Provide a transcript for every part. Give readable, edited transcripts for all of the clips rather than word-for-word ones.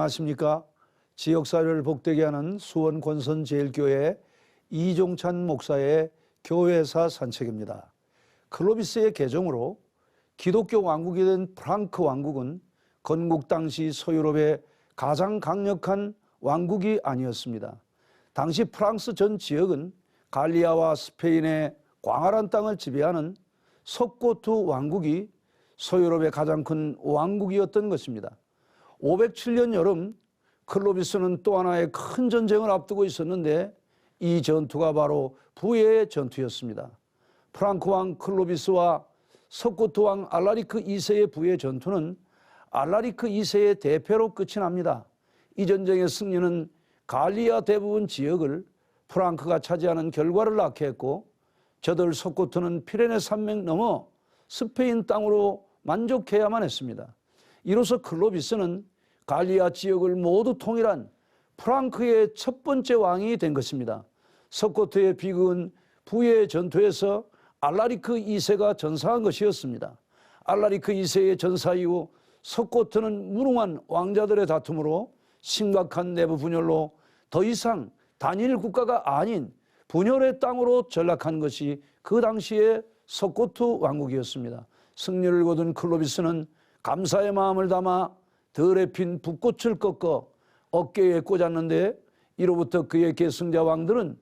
안녕하십니까. 지역사회를 복되게 하는 수원 권선제일교회 이종찬 목사의 교회사 산책입니다. 클로비스의 개종으로 기독교 왕국이 된 프랑크 왕국은 건국 당시 서유럽의 가장 강력한 왕국이 아니었습니다. 당시 프랑스 전 지역은 갈리아와 스페인의 광활한 땅을 지배하는 석고투 왕국이 서유럽의 가장 큰 왕국이었던 것입니다. 507년 여름 클로비스는 또 하나의 큰 전쟁을 앞두고 있었는데 이 전투가 바로 부의 전투였습니다. 프랑크 왕 클로비스와 석고투 왕 알라리크 2세의 부의 전투는 알라리크 2세의 대패로 끝이 납니다. 이 전쟁의 승리는 갈리아 대부분 지역을 프랑크가 차지하는 결과를 낳게 했고 저들 석고투는 피레네 산맥 넘어 스페인 땅으로 만족해야만 했습니다. 이로써 클로비스는 갈리아 지역을 모두 통일한 프랑크의 첫 번째 왕이 된 것입니다. 석고투의 비극은 부의 전투에서 알라리크 2세가 전사한 것이었습니다. 알라리크 2세의 전사 이후 석고투는 무능한 왕자들의 다툼으로 심각한 내부 분열로 더 이상 단일 국가가 아닌 분열의 땅으로 전락한 것이 그 당시의 석고투 왕국이었습니다. 승리를 거둔 클로비스는 감사의 마음을 담아 덜에 핀 붓꽃을 꺾어 어깨에 꽂았는데 이로부터 그의 계승자 왕들은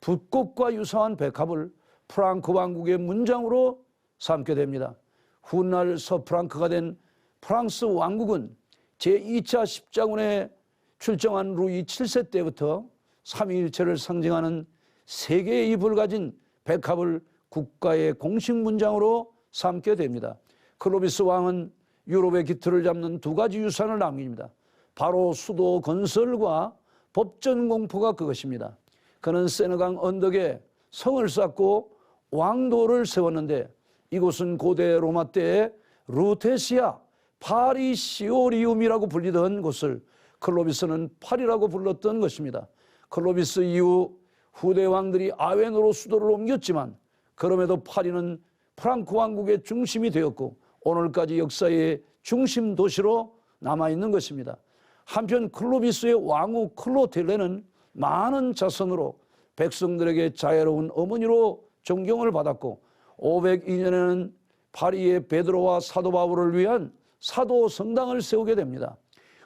붓꽃과 유사한 백합을 프랑크 왕국의 문장으로 삼게 됩니다. 훗날 서프랑크가 된 프랑스 왕국은 제2차 십자군에 출정한 루이 7세 때부터 삼위일체를 상징하는 3개의 잎을 가진 백합을 국가의 공식 문장으로 삼게 됩니다. 클로비스 왕은 유럽의 기틀을 잡는 2가지 유산을 남깁니다. 바로 수도 건설과 법전 공포가 그것입니다. 그는 세느강 언덕에 성을 쌓고 왕도를 세웠는데 이곳은 고대 로마 때의 루테시아 파리시오리움이라고 불리던 곳을 클로비스는 파리라고 불렀던 것입니다. 클로비스 이후 후대 왕들이 아웬으로 수도를 옮겼지만 그럼에도 파리는 프랑크 왕국의 중심이 되었고 오늘까지 역사의 중심 도시로 남아있는 것입니다. 한편 클로비스의 왕후 클로텔레는 많은 자손으로 백성들에게 자애로운 어머니로 존경을 받았고 502년에는 파리의 베드로와 사도 바울을 위한 사도 성당을 세우게 됩니다.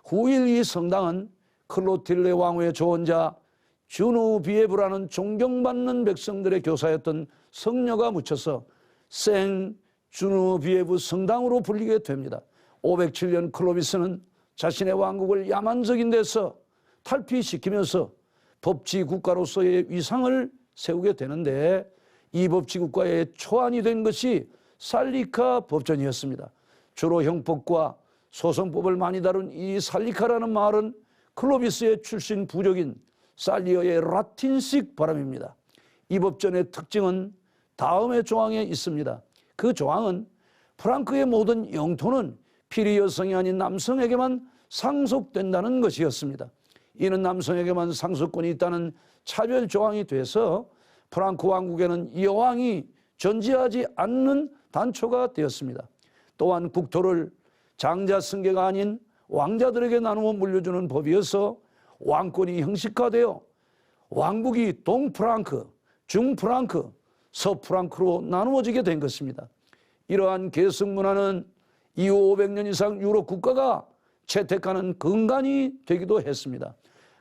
후일 이 성당은 클로틸레 왕후의 조언자 주누비에브라는 존경받는 백성들의 교사였던 성녀가 묻혀서 생 주누비에브 성당으로 불리게 됩니다. 507년 클로비스는 자신의 왕국을 야만적인 데서 탈피시키면서 법치 국가로서의 위상을 세우게 되는데 이 법치 국가의 초안이 된 것이 살리카 법전이었습니다. 주로 형법과 소송법을 많이 다룬 이 살리카라는 말은 클로비스의 출신 부족인 살리어의 라틴식 발음입니다. 이 법전의 특징은 다음의 조항에 있습니다. 그 조항은 프랑크의 모든 영토는 피리 여성이 아닌 남성에게만 상속된다는 것이었습니다. 이는 남성에게만 상속권이 있다는 차별 조항이 돼서 프랑크 왕국에는 여왕이 존재하지 않는 단초가 되었습니다. 또한 국토를 장자 승계가 아닌 왕자들에게 나누어 물려주는 법이어서 왕권이 형식화되어 왕국이 동프랑크, 중프랑크, 서프랑크로 나누어지게 된 것입니다. 이러한 계승 문화는 이후 500년 이상 유럽 국가가 채택하는 근간이 되기도 했습니다.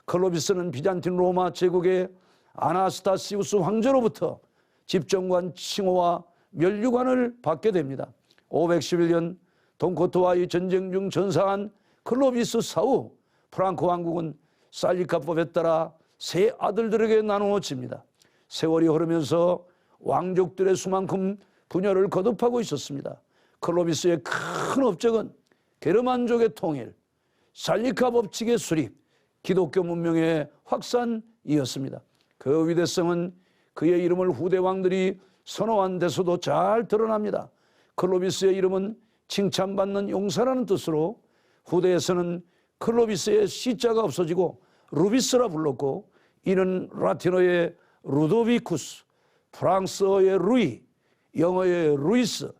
클로비스는 비잔틴 로마 제국의 아나스타시우스 황제로부터 집정관 칭호와 면류관을 받게 됩니다. 511년 돈코트와의 전쟁 중 전사한 클로비스 사후 프랑크 왕국은 살리카법에 따라 3 아들들에게 나누어집니다. 세월이 흐르면서 왕족들의 수만큼 분열을 거듭하고 있었습니다. 클로비스의 큰 업적은 게르만족의 통일, 살리카 법칙의 수립, 기독교 문명의 확산이었습니다. 그 위대성은 그의 이름을 후대 왕들이 선호한 데서도 잘 드러납니다. 클로비스의 이름은 칭찬받는 용사라는 뜻으로 후대에서는 클로비스의 시자가 없어지고 루비스라 불렀고 이는 라틴어의 루도비쿠스, 프랑스어의 루이, 영어의 루이스,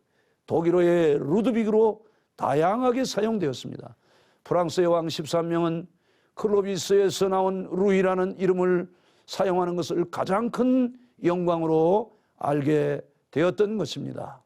독일어의 루드빅으로 다양하게 사용되었습니다. 프랑스의 왕 13명은 클로비스에서 나온 루이라는 이름을 사용하는 것을 가장 큰 영광으로 알게 되었던 것입니다.